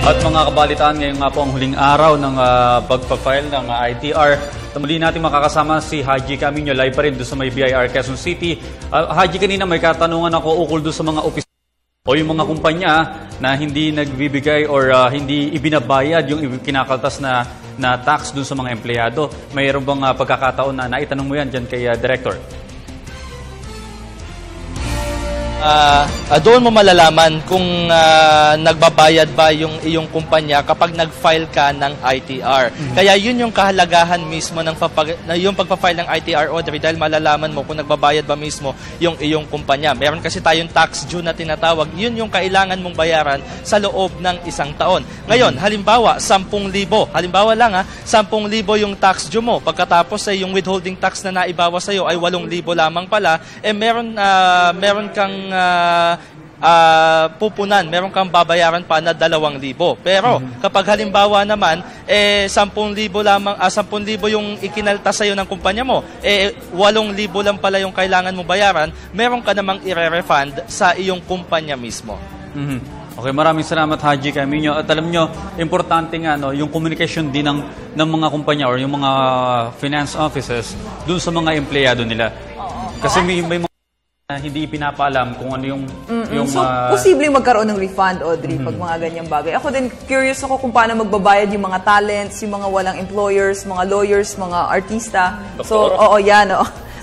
At mga kabalitaan, ngayon nga po ang huling araw ng pagpa-file ng ITR. Muli natin makakasama si Haji Camino, live pa rin doon sa may BIR Quezon City. Haji, kanina may katanungan ako ukol doon sa mga opisina o yung mga kumpanya na hindi nagbibigay or hindi ibinabayad yung kinakaltas na tax doon sa mga empleyado. Mayroon bang pagkakataon na naitanong mo yan dyan kay Director? Doon mo malalaman kung nagbabayad ba yung iyong kumpanya kapag nag-file ka ng ITR. Kaya yun yung kahalagahan mismo ng yung pagpa-file ng ITR, Audrey, dahil malalaman mo kung nagbabayad ba mismo yung iyong kumpanya. Meron kasi tayong tax due na tinatawag. Yun yung kailangan mong bayaran sa loob ng isang taon. Ngayon, halimbawa, 10,000. Halimbawa lang 10,000 yung tax due mo. Pagkatapos yung withholding tax na naibawas sa'yo ay 8,000 lamang pala, meron kang pupunan, meron kang babayaran pa na 2,000. Pero kapag halimbawa naman 10,000 lamang 10,000 yung ikinaltas sa iyo ng kumpanya mo, 8,000 lang pala yung kailangan mo bayaran, meron ka namang i-refund sa iyong kumpanya mismo. Okay, maraming salamat Haji Camino. At alam nyo, importante nga yung communication din ng mga kumpanya or yung mga finance offices dun sa mga empleyado nila. Kasi may mga hindi pinapaalam kung ano yung So, posibleng magkaroon ng refund, Audrey, pag mga ganyang bagay. Ako din, curious ako kung paano magbabayad yung mga talents, yung mga walang employers, mga lawyers, mga artista. So, yan.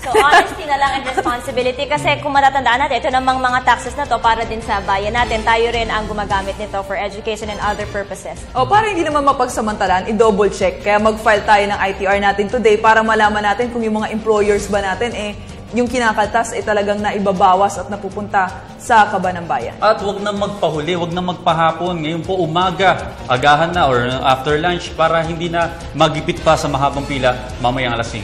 So, honesty na lang and responsibility. Kasi kung matatandaan natin, ito namang mga taxes na to para din sa bayan natin. Tayo rin ang gumagamit nito for education and other purposes. Para hindi naman mapagsamantalan, i-double check. Kaya mag-file tayo ng ITR natin today para malaman natin kung yung mga employers ba natin, yung kinakaltas ay talagang naibabawas at napupunta sa kaban ng bayan. At wag na magpahuli, wag na magpahapon. Ngayon po umaga, agahan na or after lunch para hindi na magipit pa sa mahabang pila mamayang alas 5.